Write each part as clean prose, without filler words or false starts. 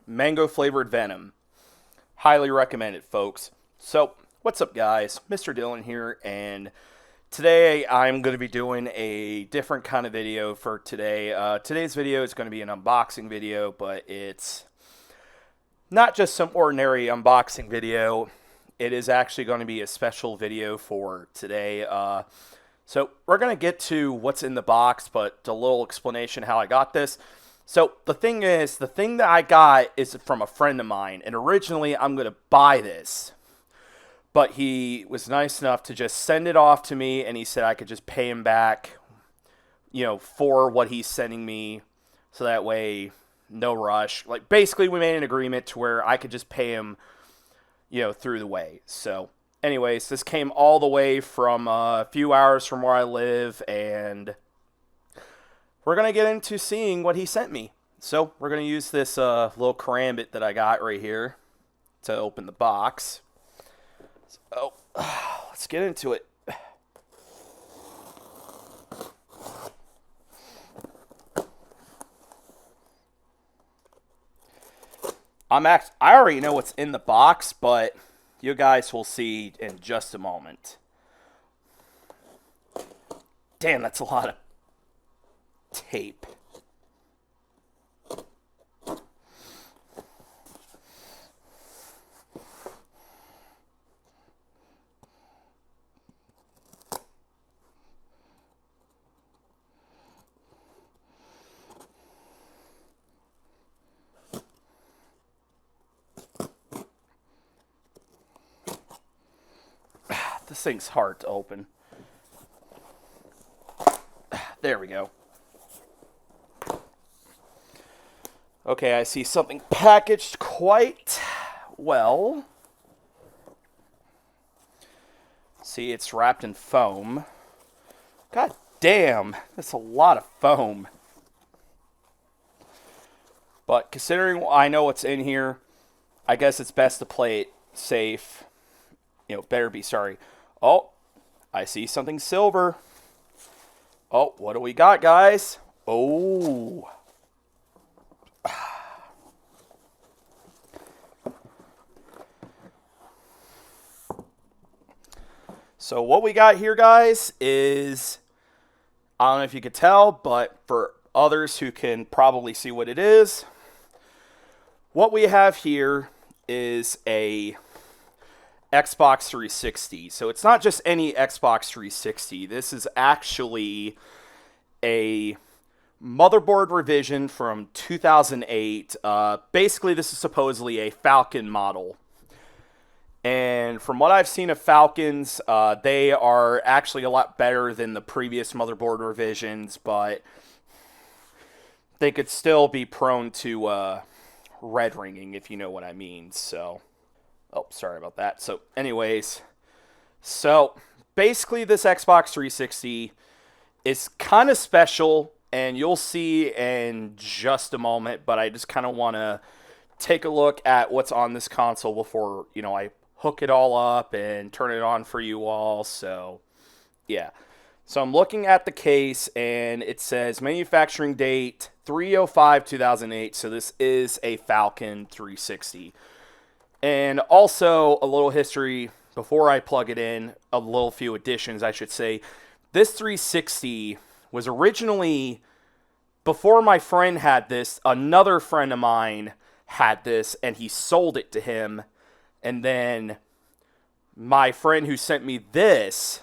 Mango flavored Venom. Highly recommend it, folks. So, what's up, guys? Mr. Dylan here, and today I'm going to be doing a different kind of video for today. Today's video is going to be an unboxing video, but it's not just some ordinary unboxing video. It is actually going to be a special video for today. So we're going to get to what's in the box, but a little explanation how I got this. So the thing is, the thing that I got is from a friend of mine, and originally I'm going to buy this. But he was nice enough to just send it off to me, and he said I could just pay him back, for what he's sending me. So that way, no rush. Like, basically, we made an agreement to where I could just pay him, through the way. So, anyways, this came all the way from a few hours from where I live, and we're going to get into seeing what he sent me. So, we're going to use this little karambit that I got right here to open the box. So, let's get into it. I already know what's in the box, but you guys will see in just a moment. Damn, that's a lot of tape. This thing's hard to open. There we go. Okay, I see something packaged quite well. See, it's wrapped in foam. God damn, that's a lot of foam. But considering I know what's in here, I guess it's best to play it safe. Better be sorry. Oh, I see something silver. Oh, what do we got, guys? Oh. So what we got here, guys, is, I don't know if you could tell, but for others who can probably see what it is, what we have here is a Xbox 360. So it's not just any Xbox 360. This is actually a motherboard revision from 2008. Basically, this is supposedly a Falcon model. And from what I've seen of Falcons, they are actually a lot better than the previous motherboard revisions, but they could still be prone to red ringing, if you know what I mean. So, oh, sorry about that. So, anyways, basically this Xbox 360 is kind of special, and you'll see in just a moment, but I just kind of want to take a look at what's on this console before, I hook it all up and turn it on for you all. So, yeah. So I'm looking at the case, and it says manufacturing date 3/05/2008. So this is a Falcon 360. And also a little history before I plug it in, a little few additions, I should say. This 360 was originally, before my friend had this, another friend of mine had this, and he sold it to him. And then my friend who sent me this,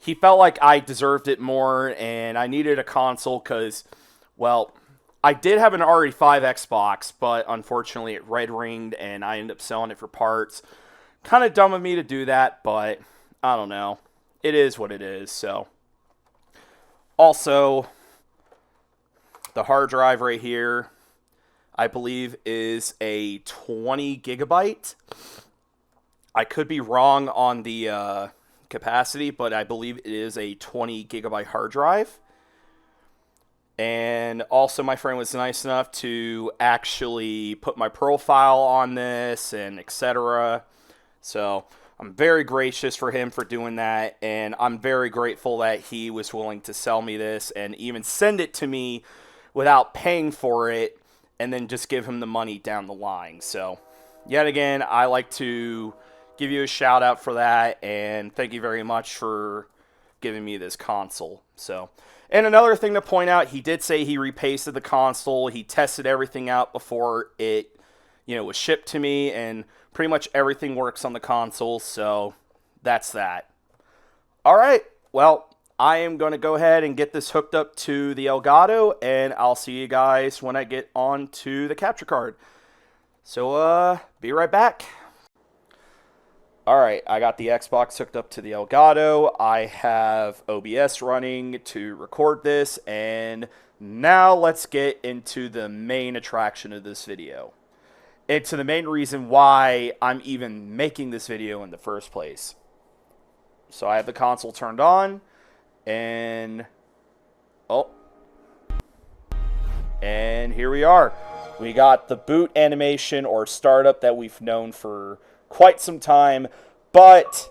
he felt like I deserved it more, and I needed a console because, well, I did have an RE5 Xbox, but unfortunately it red ringed, and I ended up selling it for parts. Kind of dumb of me to do that, but I don't know. It is what it is. So, also, the hard drive right here, I believe, is a 20 gigabyte. I could be wrong on the capacity, but I believe it is a 20 gigabyte hard drive. And also, my friend was nice enough to actually put my profile on this and etc. So I'm very gracious for him for doing that, and I'm very grateful that he was willing to sell me this and even send it to me without paying for it and then just give him the money down the line. So, yet again, I like to give you a shout out for that, and thank you very much for giving me this console. So, and another thing to point out, he did say he repasted the console. He tested everything out before it, was shipped to me, and pretty much everything works on the console. So, that's that. All right. Well, I am going to go ahead and get this hooked up to the Elgato, and I'll see you guys when I get on to the capture card. So, be right back. Alright, I got the Xbox hooked up to the Elgato. I have OBS running to record this, and now let's get into the main attraction of this video. It's the main reason why I'm even making this video in the first place. So I have the console turned on, and here we are. We got the boot animation or startup that we've known for quite some time, but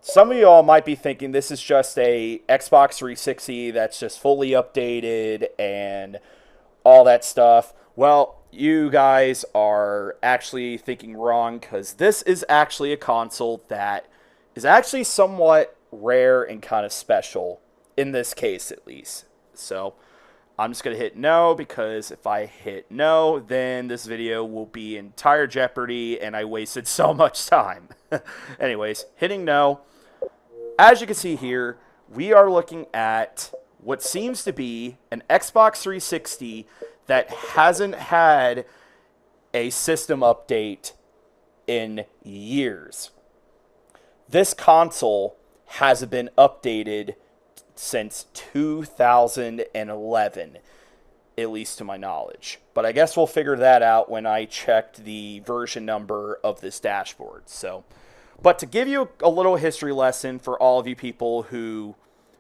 some of y'all might be thinking this is just a Xbox 360 that's just fully updated and all that stuff. Well, you guys are actually thinking wrong, because this is actually a console that is actually somewhat rare and kind of special, in this case at least. So I'm just going to hit no, because if I hit no, then this video will be in entire jeopardy, and I wasted so much time. Anyways, hitting no. As you can see here, we are looking at what seems to be an Xbox 360 that hasn't had a system update in years. This console hasn't been updated since 2011, at least to my knowledge. But I guess we'll figure that out when I checked the version number of this dashboard. But to give you a little history lesson for all of you people who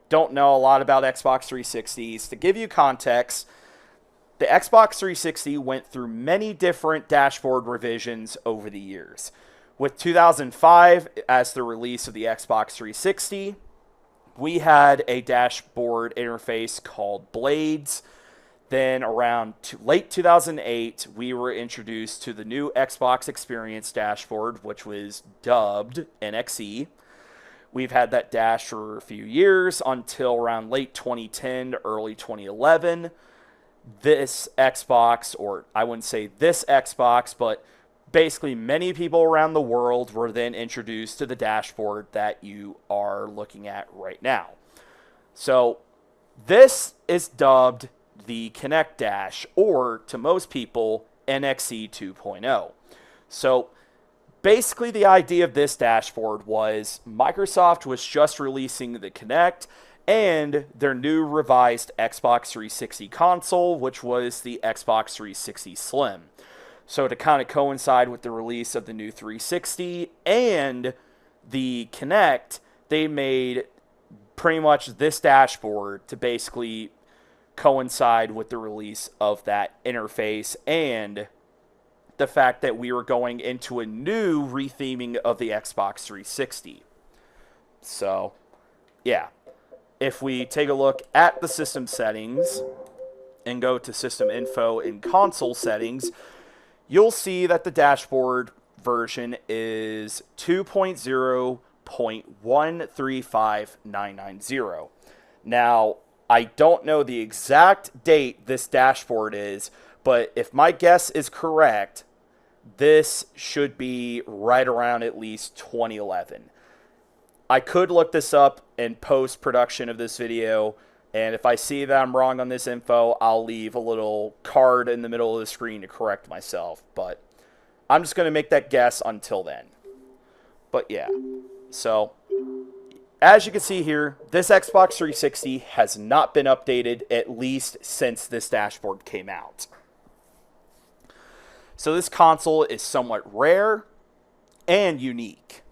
don't know a lot about Xbox 360s, to give you context, the Xbox 360 went through many different dashboard revisions over the years. With 2005 as the release of the Xbox 360, we had a dashboard interface called Blades. Then around late 2008, we were introduced to the new Xbox Experience dashboard, which was dubbed NXE. We've had that dash for a few years until around late 2010 to early 2011. This Xbox, or I wouldn't say this Xbox, but basically many people around the world were then introduced to the dashboard that you are looking at right now. So this is dubbed the Kinect Dash, or to most people, NXE 2.0. So basically the idea of this dashboard was Microsoft was just releasing the Kinect and their new revised Xbox 360 console, which was the Xbox 360 Slim. So to kind of coincide with the release of the new 360 and the Kinect, they made pretty much this dashboard to basically coincide with the release of that interface and the fact that we were going into a new retheming of the Xbox 360. So, yeah. If we take a look at the system settings and go to system info and console settings, you'll see that the dashboard version is 2.0.135990. Now, I don't know the exact date this dashboard is, but if my guess is correct, this should be right around at least 2011. I could look this up in post-production of this video, and if I see that I'm wrong on this info, I'll leave a little card in the middle of the screen to correct myself. But I'm just going to make that guess until then. But yeah, so as you can see here, this Xbox 360 has not been updated at least since this dashboard came out. So this console is somewhat rare and unique.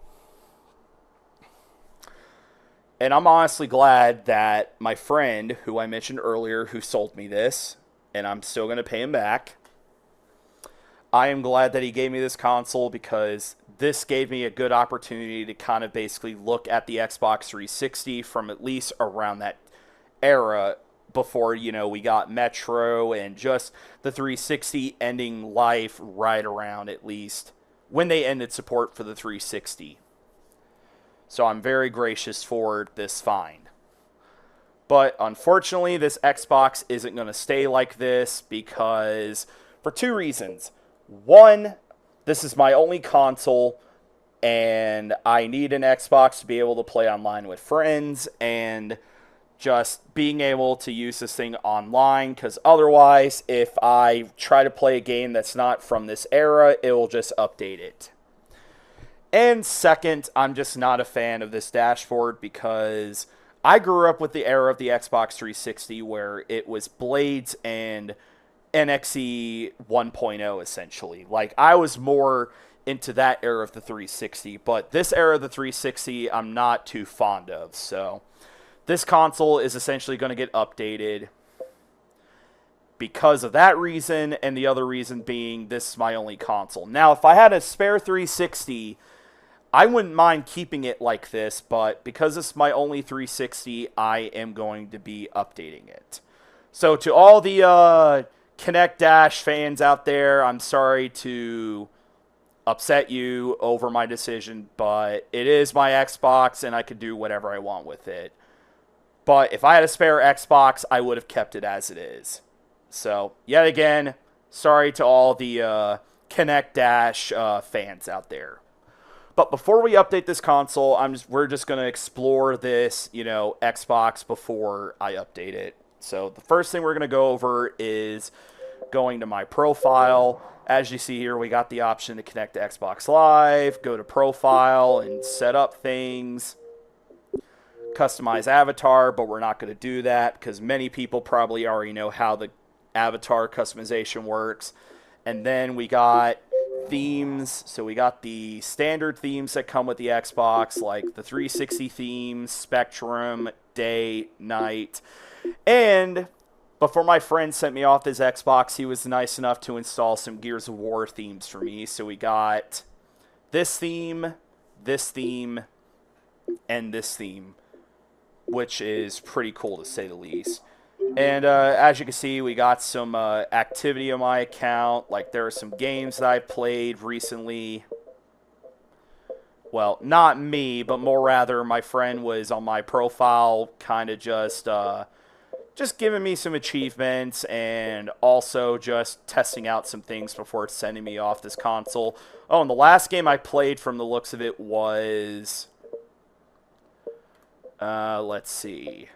And I'm honestly glad that my friend, who I mentioned earlier, who sold me this, and I'm still going to pay him back, I am glad that he gave me this console, because this gave me a good opportunity to kind of basically look at the Xbox 360 from at least around that era before, you know, we got Metro and just the 360 ending life right around at least when they ended support for the 360. So I'm very gracious for this find. But unfortunately, this Xbox isn't going to stay like this because for two reasons. One, this is my only console, and I need an Xbox to be able to play online with friends and just being able to use this thing online, because otherwise, if I try to play a game that's not from this era, it will just update it. And second, I'm just not a fan of this dashboard because I grew up with the era of the Xbox 360 where it was blades and NXE 1.0 essentially. Like, I was more into that era of the 360, but this era of the 360 I'm not too fond of. So this console is essentially going to get updated because of that reason, and the other reason being this is my only console. Now, if I had a spare 360, I wouldn't mind keeping it like this, but because it's my only 360, I am going to be updating it. So to all the Kinect Dash fans out there, I'm sorry to upset you over my decision, but it is my Xbox, and I could do whatever I want with it. But if I had a spare Xbox, I would have kept it as it is. So, yet again, sorry to all the Kinect Dash fans out there. But before we update this console, we're just going to explore this, you know, Xbox before I update it. So the first thing we're going to go over is going to my profile. As you see here, we got the option to connect to Xbox Live, go to profile and set up things, customize avatar, but we're not going to do that because many people probably already know how the avatar customization works. And then we got themes. So we got the standard themes that come with the Xbox, like the 360 themes, Spectrum, day, night. And before my friend sent me off his Xbox, he was nice enough to install some Gears of War themes for me. So we got this theme, and this theme, which is pretty cool to say the least. And as you can see, we got some activity on my account. Like, there are some games that I played recently. Well, not me, but more rather my friend was on my profile kind of just giving me some achievements and also just testing out some things before sending me off this console. Oh, and the last game I played from the looks of it was... let's see...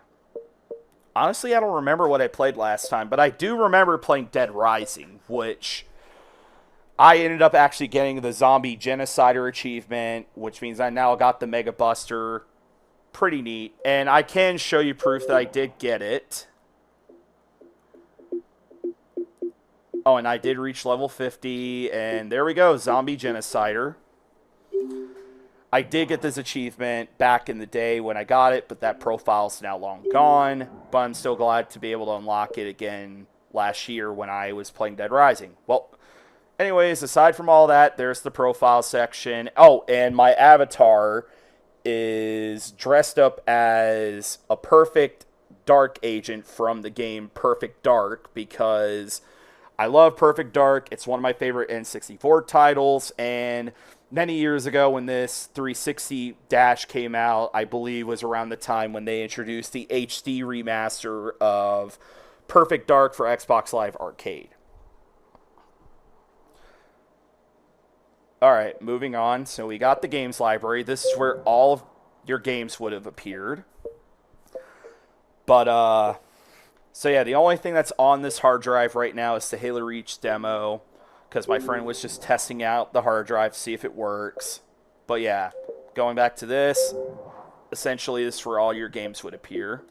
Honestly, I don't remember what I played last time, but I do remember playing Dead Rising, which I ended up actually getting the Zombie Genocider achievement, which means I now got the Mega Buster. Pretty neat. And I can show you proof that I did get it. Oh, and I did reach level 50, and there we go, Zombie Genocider. I did get this achievement back in the day when I got it, but that profile's now long gone. But I'm still glad to be able to unlock it again last year when I was playing Dead Rising. Well, anyways, aside from all that, there's the profile section. Oh, and my avatar is dressed up as a Perfect Dark agent from the game Perfect Dark because I love Perfect Dark. It's one of my favorite N64 titles, and many years ago when this 360 Dash came out, I believe was around the time when they introduced the HD remaster of Perfect Dark for Xbox Live Arcade. Alright, moving on. So we got the games library. This is where all of your games would have appeared. But, so yeah, the only thing that's on this hard drive right now is the Halo Reach demo, because my friend was just testing out the hard drive to see if it works. But yeah, going back to this, essentially this is where all your games would appear.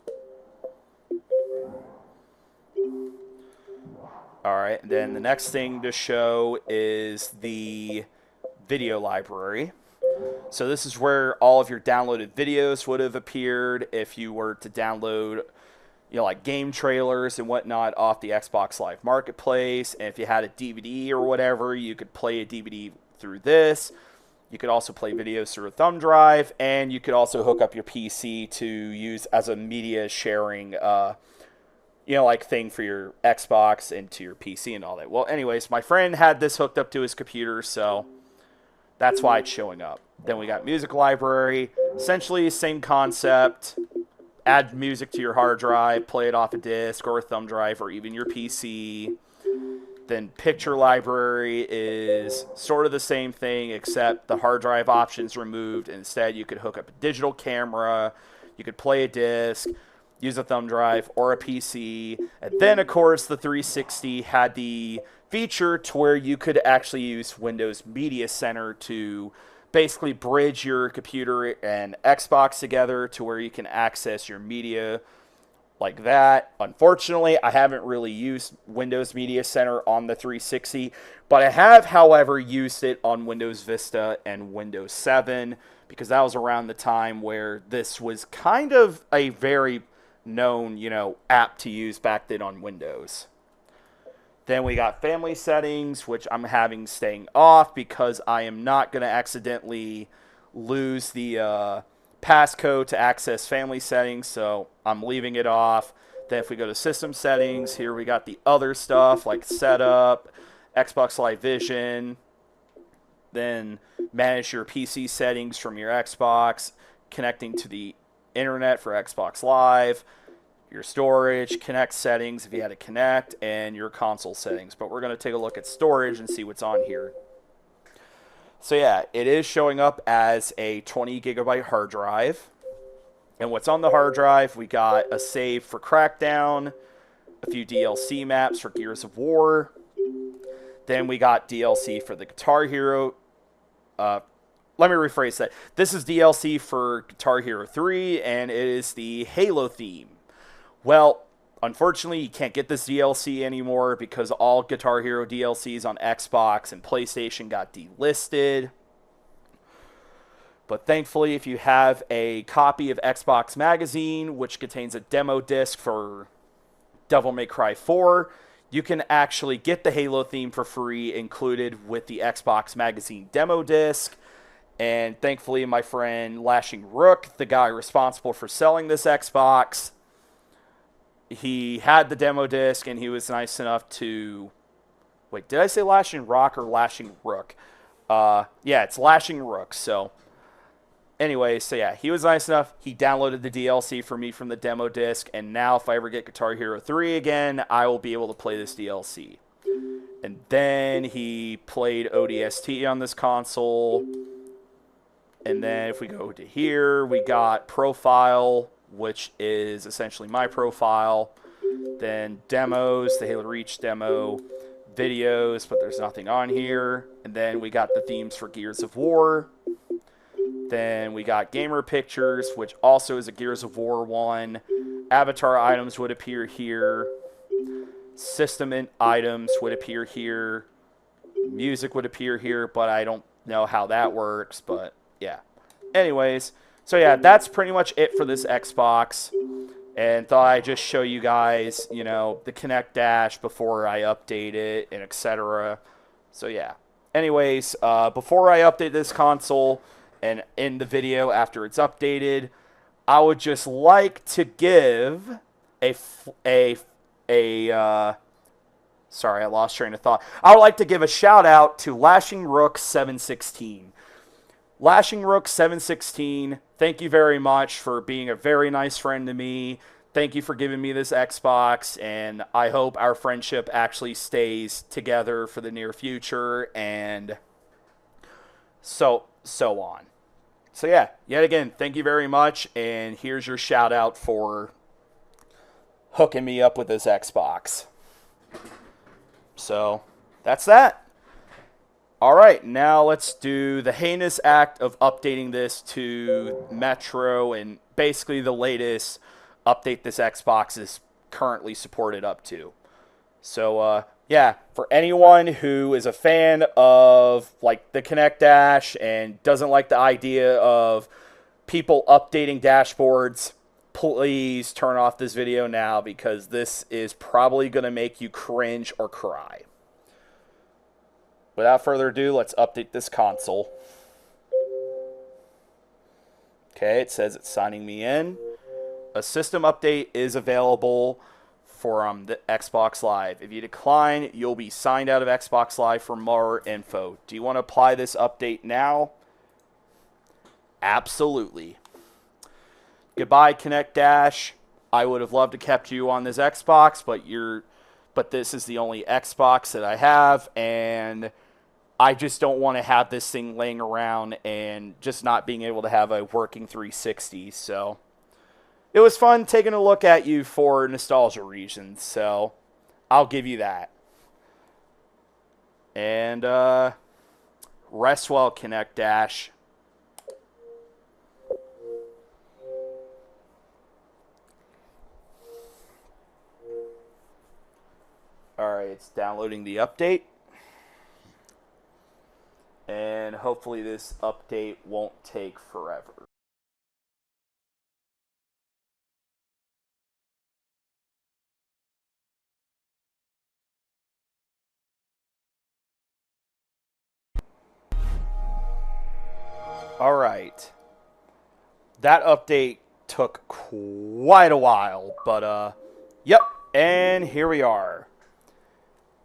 Alright, then the next thing to show is the video library. So this is where all of your downloaded videos would have appeared if you were to download, you know, like game trailers and whatnot off the Xbox Live Marketplace. And if you had a DVD or whatever, you could play a DVD through this. You could also play videos through a thumb drive, and you could also hook up your PC to use as a media sharing you know, like thing for your Xbox into your PC and all that. Well, anyways, my friend had this hooked up to his computer, so that's why it's showing up. Then we got music library, essentially same concept. Add music to your hard drive, play it off a disc or a thumb drive or even your PC. Then picture library is sort of the same thing, except the hard drive option's removed. Instead, you could hook up a digital camera, you could play a disc, use a thumb drive or a PC. And then, of course, the 360 had the feature to where you could actually use Windows Media Center to basically bridge your computer and Xbox together to where you can access your media like that. Unfortunately, I haven't really used Windows Media Center on the 360, but I have, however, used it on Windows Vista and Windows 7 because that was around the time where this was kind of a very known, you know, app to use back then on Windows. Then we got family settings, which I'm having staying off because I am not going to accidentally lose the passcode to access family settings, so I'm leaving it off. Then if we go to system settings, here we got the other stuff like setup, Xbox Live Vision, then manage your PC settings from your Xbox, connecting to the internet for Xbox Live, your storage, Kinect settings if you had to connect, and your console settings. But we're going to take a look at storage and see what's on here. So yeah, it is showing up as a 20 gigabyte hard drive. And what's on the hard drive, we got a save for Crackdown, a few DLC maps for Gears of War. Then we got DLC for the Guitar Hero. Let me rephrase that. This is DLC for Guitar Hero 3, and it is the Halo theme. Well, unfortunately, you can't get this DLC anymore because all Guitar Hero DLCs on Xbox and PlayStation got delisted. But thankfully, if you have a copy of Xbox Magazine, which contains a demo disc for Devil May Cry 4, you can actually get the Halo theme for free included with the Xbox Magazine demo disc. And thankfully, my friend Lashing Rook, the guy responsible for selling this Xbox, he had the demo disc, and he was nice enough to... Wait, did I say Lashing Rock or Lashing Rook? Yeah, it's Lashing Rook. So, anyway, so yeah, he was nice enough. He downloaded the DLC for me from the demo disc, and now if I ever get Guitar Hero 3 again, I will be able to play this DLC. And then he played ODST on this console. And then if we go to here, we got Profile, which is essentially my profile. Then demos, the Halo Reach demo, videos, but there's nothing on here. And then we got the themes for Gears of War. Then we got gamer pictures, which also is a Gears of War one. Avatar items would appear here. System items would appear here. Music would appear here, but I don't know how that works, but yeah. Anyways, so yeah, that's pretty much it for this Xbox. And thought I'd just show you guys, you know, the Kinect Dash before I update it and etc. So yeah. Anyways, before I update this console and in the video after it's updated, I would just like to give sorry, I lost train of thought. I would like to give a shout out to Lashing Rook 716. Lashing Rook 716, thank you very much for being a very nice friend to me. Thank you for giving me this Xbox, and I hope our friendship actually stays together for the near future, and so on. So yeah, yet again, thank you very much, and here's your shout out for hooking me up with this Xbox. So, that's that. Alright, now let's do the heinous act of updating this to Metro and basically the latest update this Xbox is currently supported up to. So, yeah, for anyone who is a fan of, like, the Kinect Dash and doesn't like the idea of people updating dashboards, please turn off this video now because this is probably going to make you cringe or cry. Without further ado, let's update this console. Okay, it says it's signing me in. A system update is available for the Xbox Live. If you decline, you'll be signed out of Xbox Live for more info. Do you want to apply this update now? Absolutely. Goodbye, Kinect Dash. I would have loved to kept you on this Xbox, but this is the only Xbox that I have, and I just don't want to have this thing laying around and just not being able to have a working 360. So it was fun taking a look at you for nostalgia reasons, so I'll give you that. And rest well, Kinect Dash. Alright, it's downloading the update. And hopefully this update won't take forever. Alright. That update took quite a while, but yep, and here we are.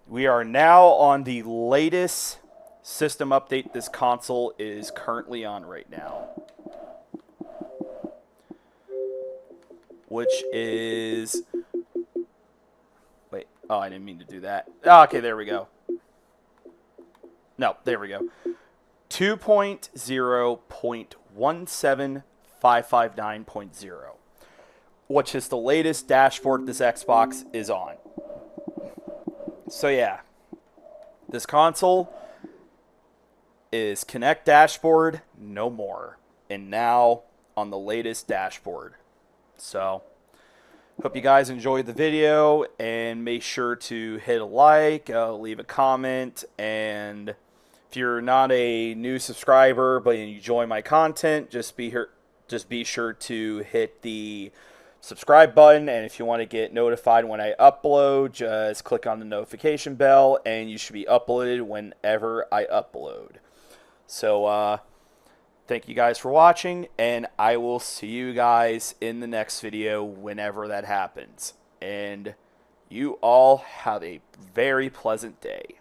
We are now on the latest system update this console is currently on right now, which is, wait, oh, I didn't mean to do that. Oh, okay, there we go. No, there we go. 2.0.17559.0, which is the latest dashboard this Xbox is on. So yeah, this console is Kinect dashboard no more, and now on the latest dashboard. So hope you guys enjoyed the video, and make sure to hit a like, leave a comment, and if you're not a new subscriber but you enjoy my content, just be sure to hit the subscribe button, and if you want to get notified when I upload, just click on the notification bell, and you should be uploaded whenever I upload. So thank you guys for watching, and I will see you guys in the next video whenever that happens. And you all have a very pleasant day.